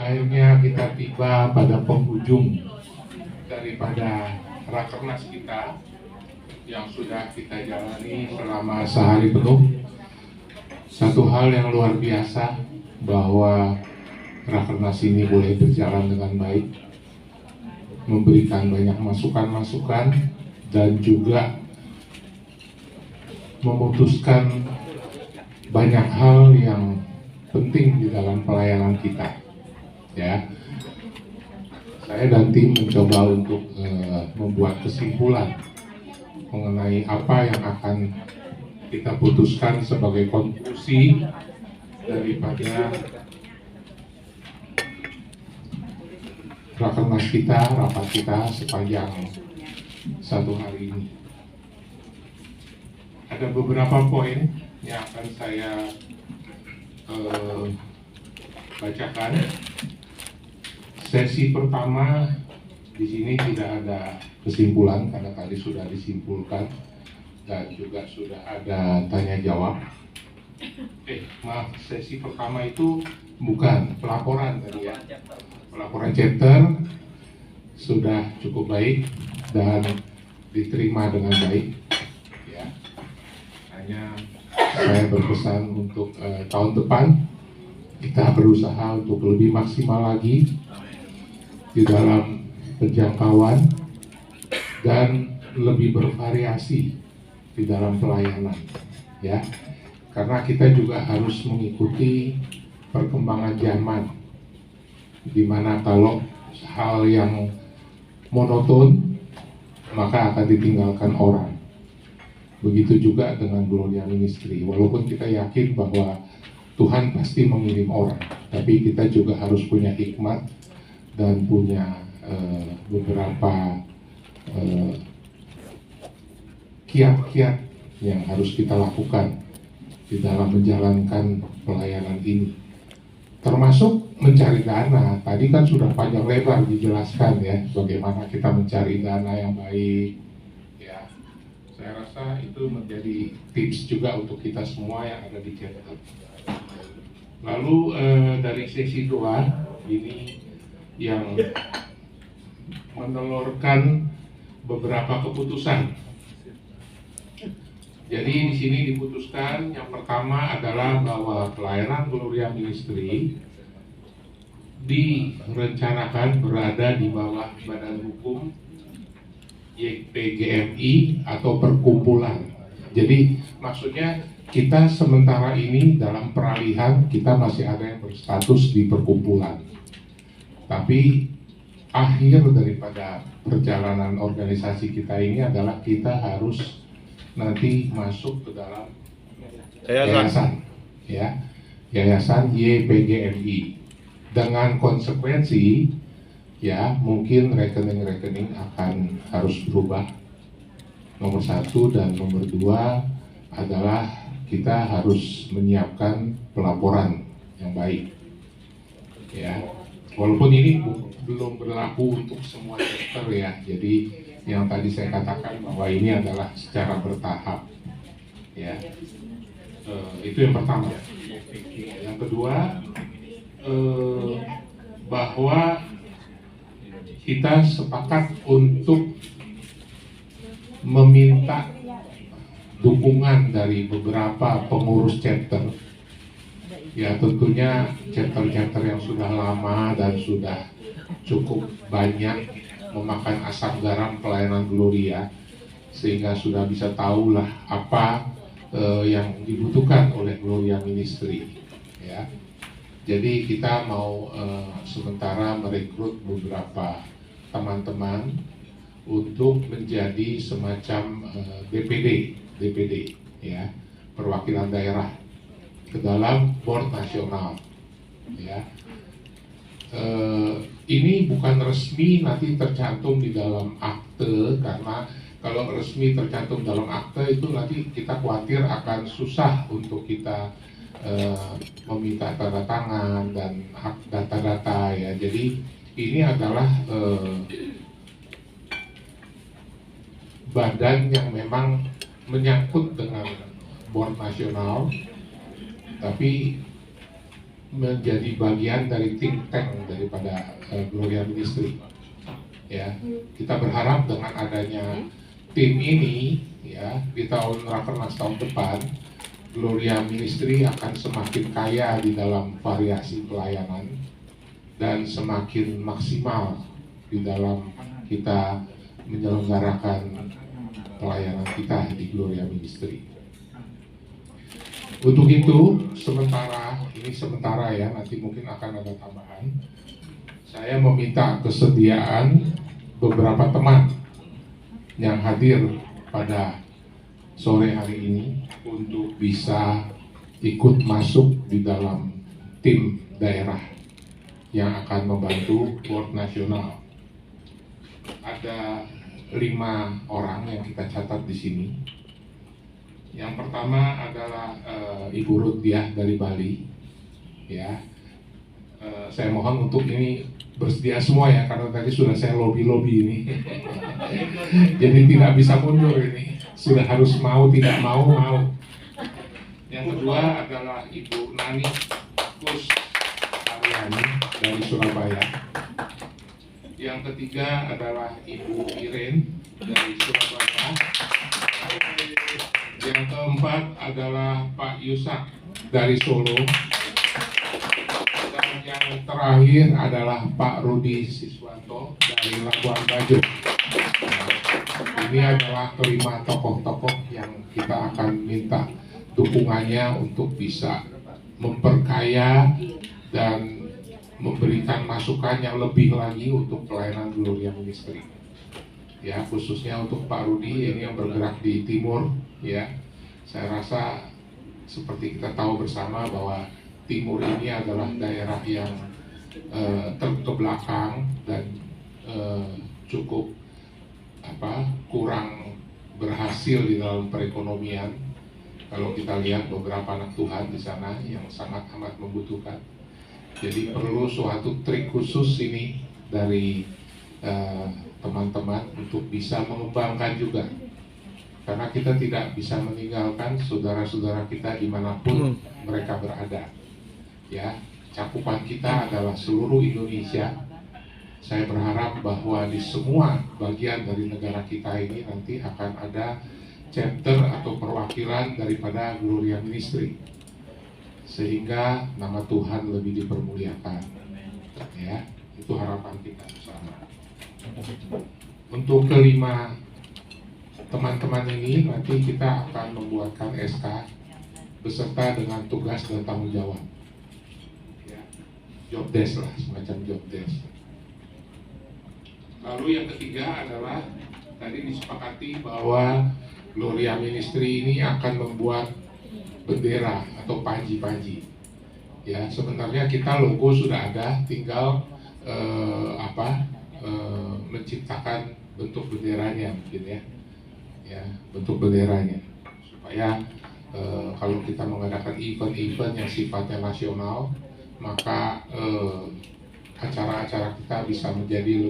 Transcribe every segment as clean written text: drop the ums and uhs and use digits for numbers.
Akhirnya kita tiba pada penghujung daripada Rakernas kita yang sudah kita jalani selama sehari penuh. Satu hal yang luar biasa bahwa Rakernas ini boleh berjalan dengan baik, memberikan banyak masukan-masukan dan juga memutuskan banyak hal yang penting di dalam pelayanan kita. Ya, saya dan tim mencoba untuk membuat kesimpulan mengenai apa yang akan kita putuskan sebagai konklusi daripada Rakernas kita, rapat kita sepanjang satu hari ini. Ada beberapa poin yang akan saya bacakan. Sesi pertama di sini tidak ada kesimpulan karena tadi sudah disimpulkan dan juga sudah ada tanya jawab. Maaf, sesi pertama itu bukan pelaporan tadi ya. Pelaporan chapter sudah cukup baik dan diterima dengan baik. Ya, hanya saya berpesan untuk tahun depan kita berusaha untuk lebih maksimal lagi di dalam penjangkauan dan lebih bervariasi di dalam pelayanan, ya, karena kita juga harus mengikuti perkembangan zaman, di mana kalau hal yang monoton maka akan ditinggalkan orang. Begitu juga dengan Gloria Ministry, walaupun kita yakin bahwa Tuhan pasti mengirim orang, tapi kita juga harus punya hikmat dan punya beberapa kiat-kiat yang harus kita lakukan di dalam menjalankan pelayanan ini, termasuk mencari dana. Tadi kan sudah panjang lebar dijelaskan ya bagaimana kita mencari dana yang baik ya. Saya rasa itu menjadi tips juga untuk kita semua yang ada di chapter. Lalu dari sesi 2 ini yang menelurkan beberapa keputusan. Jadi di sini diputuskan yang pertama adalah bahwa pelayanan Gloria Ministry direncanakan berada di bawah badan hukum YPGMI atau perkumpulan. Jadi maksudnya kita sementara ini dalam peralihan kita masih ada yang berstatus di perkumpulan. Tapi akhir daripada perjalanan organisasi kita ini adalah kita harus nanti masuk ke dalam yayasan, ya, yayasan YPGMI. Dengan konsekuensi, ya, mungkin rekening-rekening akan harus berubah. Nomor 1 dan nomor 2 adalah kita harus menyiapkan pelaporan yang baik, ya. Walaupun ini belum berlaku untuk semua sektor ya, jadi yang tadi saya katakan bahwa ini adalah secara bertahap, ya. Itu yang pertama. Yang kedua, bahwa kita sepakat untuk meminta dukungan dari beberapa pengurus chapter. Ya, tentunya chapter-chapter yang sudah lama dan sudah cukup banyak memakan asam garam pelayanan Gloria, sehingga sudah bisa tahulah apa yang dibutuhkan oleh Gloria Ministry, ya. Jadi kita mau sementara merekrut beberapa teman-teman untuk menjadi semacam DPD, ya, perwakilan daerah ke dalam board nasional, ya. Ini bukan resmi nanti tercantum di dalam akte, karena kalau resmi tercantum dalam akte itu nanti kita khawatir akan susah untuk kita meminta tanda tangan dan hak data-data, ya. Jadi ini adalah badan yang memang menyangkut dengan board nasional, tapi menjadi bagian dari think tank daripada Gloria Ministry. Ya, kita berharap dengan adanya tim ini, ya, di tahun Rakernas tahun depan, Gloria Ministry akan semakin kaya di dalam variasi pelayanan dan semakin maksimal di dalam kita menyelenggarakan pelayanan kita di Gloria Ministry. Untuk itu, sementara ya, nanti mungkin akan ada tambahan. Saya meminta kesediaan beberapa teman yang hadir pada sore hari ini untuk bisa ikut masuk di dalam tim daerah yang akan membantu board nasional. Ada 5 orang yang kita catat di sini. Yang pertama adalah Ibu Rudiah dari Bali, ya. Saya mohon untuk ini bersedia semua ya, karena tadi sudah saya lobby ini. Jadi tidak bisa mundur ini, sudah harus mau tidak mau. Yang kedua adalah Ibu Nani Kus Aryani dari Surabaya. Yang ketiga adalah Ibu Iren dari Surabaya. Yang keempat adalah Pak Yusak dari Solo. Dan yang terakhir adalah Pak Rudi Siswanto dari Labuan Bajo. Ini adalah kelima tokoh-tokoh yang kita akan minta dukungannya untuk bisa memperkaya dan memberikan masukan yang lebih lagi untuk pelayanan Gloria Ministry. Ya, khususnya untuk Pak Rudi ini yang bergerak di timur, ya. Saya rasa seperti kita tahu bersama bahwa timur ini adalah daerah yang terbelakang dan cukup kurang berhasil di dalam perekonomian. Kalau kita lihat beberapa anak Tuhan di sana yang sangat amat membutuhkan. Jadi perlu suatu trik khusus ini dari teman-teman untuk bisa mengembangkan juga, karena kita tidak bisa meninggalkan saudara-saudara kita dimanapun mereka berada. Ya, cakupan kita adalah seluruh Indonesia. Saya berharap bahwa di semua bagian dari negara kita ini nanti akan ada chapter atau perwakilan daripada Gloria Ministry, sehingga nama Tuhan lebih dipermuliakan. Ya, itu harapan kita bersama. Untuk kelima teman-teman ini nanti kita akan membuatkan SK beserta dengan tugas dan tanggung jawab, ya, job desk lah, semacam job desk. Lalu yang ketiga adalah tadi disepakati bahwa Gloria Ministry ini akan membuat bendera atau panji-panji. Ya, sebenarnya kita logo sudah ada, tinggal menciptakan bentuk benderanya mungkin ya, bentuk benderanya supaya kalau kita mengadakan event-event yang sifatnya nasional, maka acara-acara kita bisa menjadi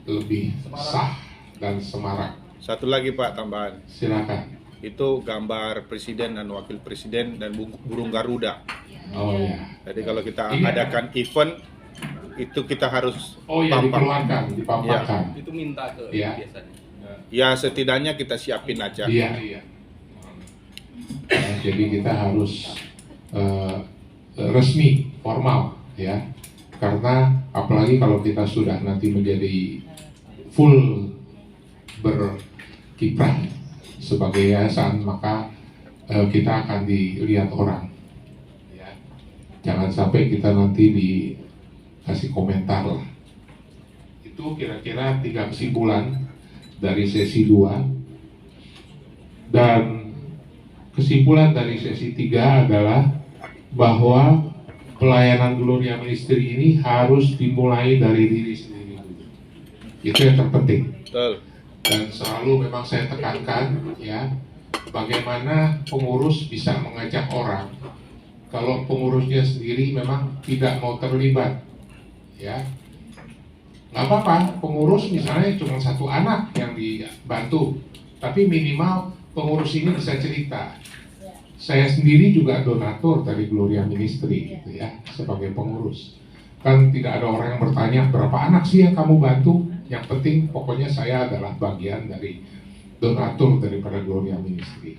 lebih sah dan semarak. Satu lagi Pak tambahan. Silakan. Itu gambar presiden dan wakil presiden dan burung Garuda. Oh ya. Jadi kalau kita adakan event itu kita harus dikeluarkan, dipampangkan. Itu minta ke biasanya. Ya setidaknya kita siapin aja. Iya. Ya, jadi kita harus resmi, formal, ya. Karena apalagi kalau kita sudah nanti menjadi full berkiprah sebagai yayasan, maka kita akan dilihat orang. Ya. Jangan sampai kita nanti dikasih komentar lah. Itu kira-kira 3 kesimpulan dari sesi 2. Dan kesimpulan dari sesi 3 adalah bahwa pelayanan Gloria Ministry ini harus dimulai dari diri sendiri dulu. Itu yang terpenting. Betul. Dan selalu memang saya tekankan, ya, bagaimana pengurus bisa mengajak orang kalau pengurusnya sendiri memang tidak mau terlibat, ya. Nggak apa-apa, pengurus misalnya cuma 1 anak yang dibantu, tapi minimal pengurus ini bisa cerita. saya sendiri juga donatur dari Gloria Ministry gitu ya, sebagai pengurus. Kan tidak ada orang yang bertanya berapa anak sih yang kamu bantu. Yang penting pokoknya saya adalah bagian dari donatur daripada Gloria Ministry.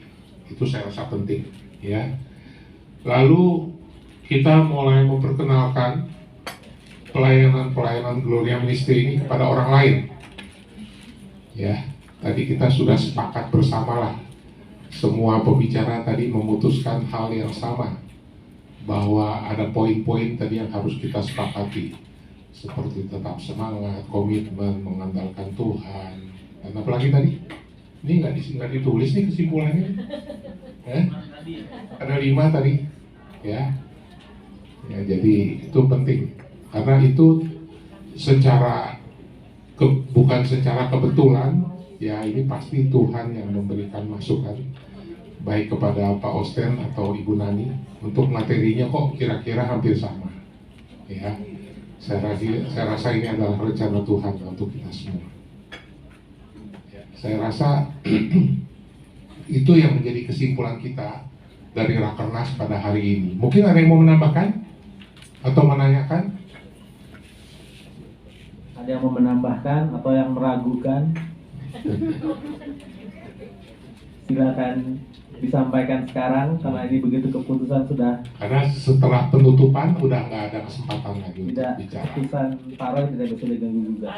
Itu saya rasa penting ya. Lalu kita mulai memperkenalkan pelayanan-pelayanan Gloria Ministry ini kepada orang lain. Ya, tadi kita sudah sepakat bersamalah. Semua pembicara tadi memutuskan hal yang sama, bahwa ada poin-poin tadi yang harus kita sepakati, seperti tetap semangat, komitmen, mengandalkan Tuhan, dan apalagi tadi? Ini nggak ditulis nih kesimpulannya. Ada 5 tadi, ya. Ya, jadi itu penting karena itu bukan secara kebetulan, ya ini pasti Tuhan yang memberikan masukan baik kepada Pak Osten atau Ibu Nani untuk materinya kok kira-kira hampir sama. Ya, saya rasa ini adalah rencana Tuhan untuk kita semua. Ya, saya rasa itu yang menjadi kesimpulan kita dari Rakernas pada hari ini. Mungkin ada yang mau menambahkan atau menanyakan? Ada yang mau menambahkan atau yang meragukan? Silakan disampaikan sekarang karena ini begitu keputusan sudah. Karena setelah penutupan udah nggak ada kesempatan lagi untuk Tidak, bicara. keputusan Pak tidak bisa diganggu juga.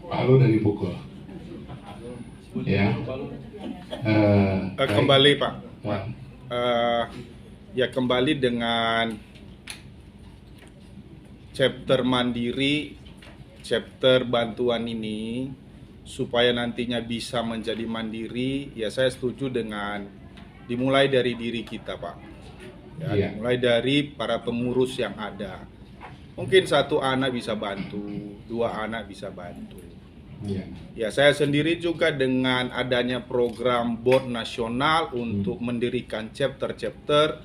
Palu dari pukul. Ya. Kembali Pak. Baik. Ya kembali dengan chapter mandiri, chapter bantuan ini supaya nantinya bisa menjadi mandiri. Ya saya setuju dengan dimulai dari diri kita Pak. Ya, Iya. dimulai dari para pengurus yang ada. Mungkin 1 anak bisa bantu, 2 anak bisa bantu. Iya. Ya saya sendiri juga dengan adanya program board nasional untuk mendirikan chapter-chapter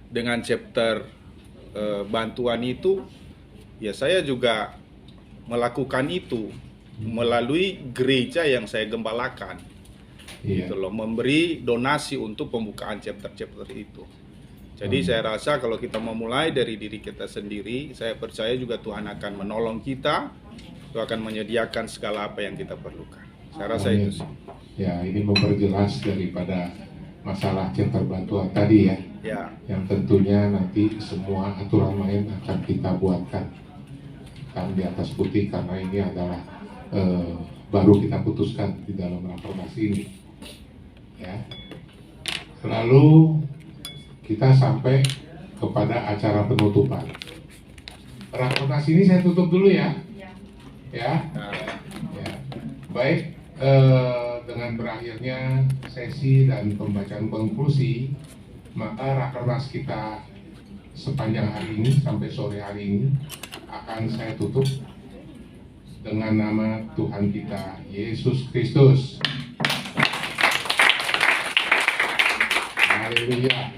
dengan chapter bantuan itu, ya saya juga melakukan itu melalui gereja yang saya gembalakan. Iya. Gitu loh, memberi donasi untuk pembukaan chapter-chapter itu. Jadi saya rasa kalau kita memulai dari diri kita sendiri, saya percaya juga Tuhan akan menolong kita, Tuhan akan menyediakan segala apa yang kita perlukan. Saya rasa Amin. itu sih. Ya, ini memperjelas daripada masalah chapter bantuan tadi ya. Ya, Yang tentunya nanti semua aturan main akan kita buatkan kan di atas putih karena ini adalah baru kita putuskan di dalam rakernas ini. Ya. Lalu kita sampai kepada acara penutupan. Rakernas ini saya tutup dulu ya. Ya. nah, Ya. Baik, dengan berakhirnya sesi dan pembacaan konklusi, maka rakernas kita sepanjang hari ini sampai sore hari ini akan saya tutup dengan nama Tuhan kita Yesus Kristus. Haleluya.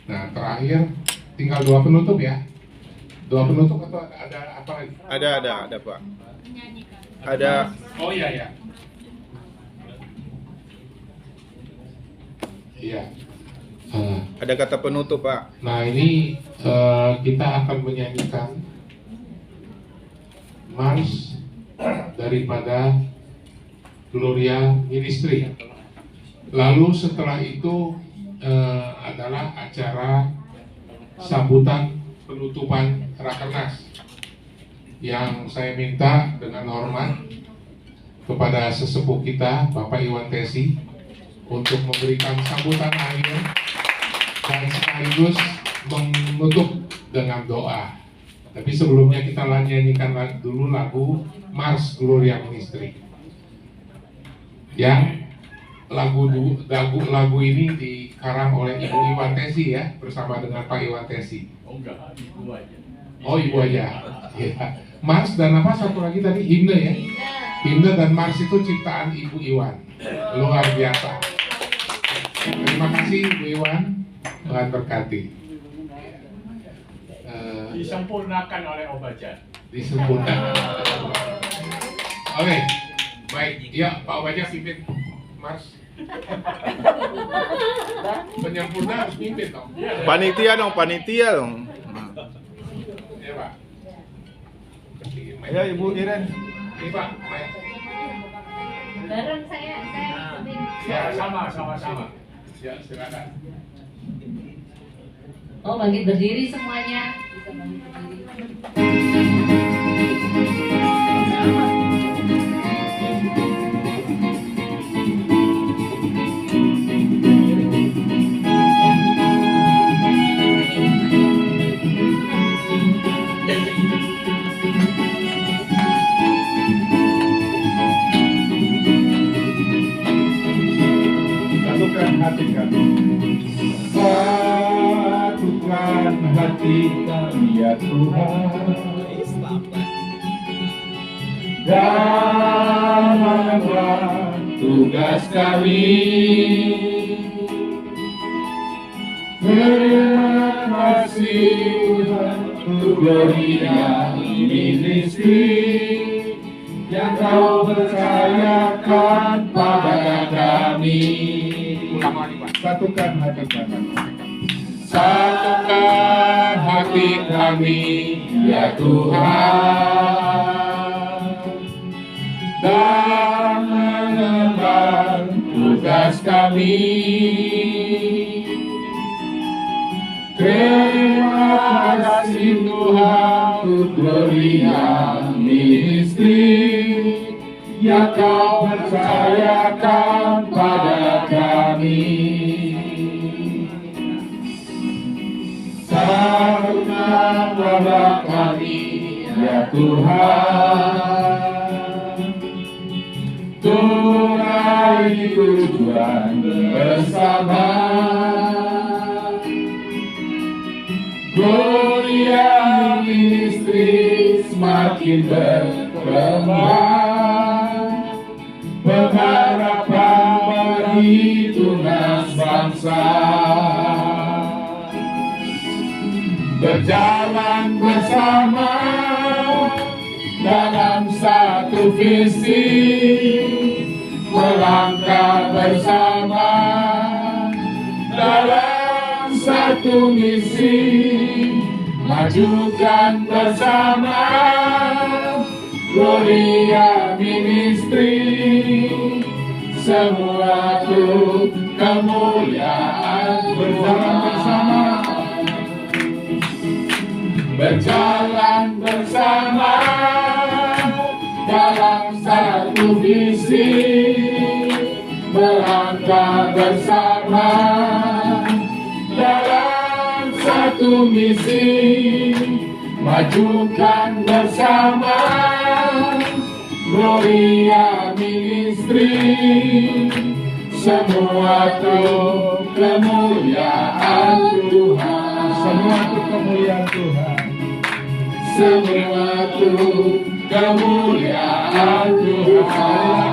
Nah, terakhir tinggal 2 penutup ya. 2 penutup atau ada apa lagi? ada Pak. Ada. Oh iya ya. Iya. Ada kata penutup Pak. Nah ini kita akan menyanyikan Mars daripada Gloria Ministry. Lalu setelah itu adalah acara sambutan penutupan Rakernas yang saya minta dengan hormat kepada sesepuh kita Bapak Iwan Tesi untuk memberikan sambutan akhir dan sekaligus menutup dengan doa. Tapi sebelumnya kita nyanyikan dulu lagu Mars Gloria Ministry. Yang lagu ini dikarang oleh Ibu Iwan Tesi ya, bersama dengan Pak Iwan Tesi. Oh enggak, ibu aja. Oh ibu aja. Ya. Mars dan apa satu lagi tadi himne ya. Himne dan Mars itu ciptaan Ibu Iwan. Luar biasa. Terima kasih Ibu Iwan. Tuhan berkati. Disempurnakan oleh Obaja. Disempurnakan. Oke, baik. Ya Pak Obaja pimpin Mars. Penyempurna harus mimpin dong. Panitia dong. Ya Pak. Ya Ibu Iren. Ini Pak. Maya. Bareng saya Ya, Sama. Ya, silakan. Oh, bangkit berdiri semuanya. Bisa bangkit berdiri. Satukan hati kami. Satukan hati kami ya Tuhan. Dan mengemban tugas kami. Terima kasih Tuhan untuk gloria ministry yang Kau percayakan pada kami. Satukan hati kami. Satukan hati kami ya Tuhan, dan mengemban tugas kami. Terima kasih Tuhan untuk gloria ministry yang Kau percayakan pada kami. Satukan pada kami ya Tuhan, turai tujuan bersama. Gloria ministry semakin berkembang, pengharapan bagi tunas bangsa. Berjalan bersama dalam satu visi, melangkah bersama dalam satu misi, majukan bersama Gloria Ministry, semua untuk kemuliaan bersama. Berjalan bersama dalam satu visi, melangkah bersama dalam satu misi, majukan bersama Gloria Ministry, semua untuk kemuliaan Tuhan. Semua untuk kemuliaan Tuhan. Semua untuk kemuliaan Tuhan.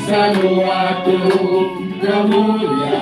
Semua untuk kemuliaan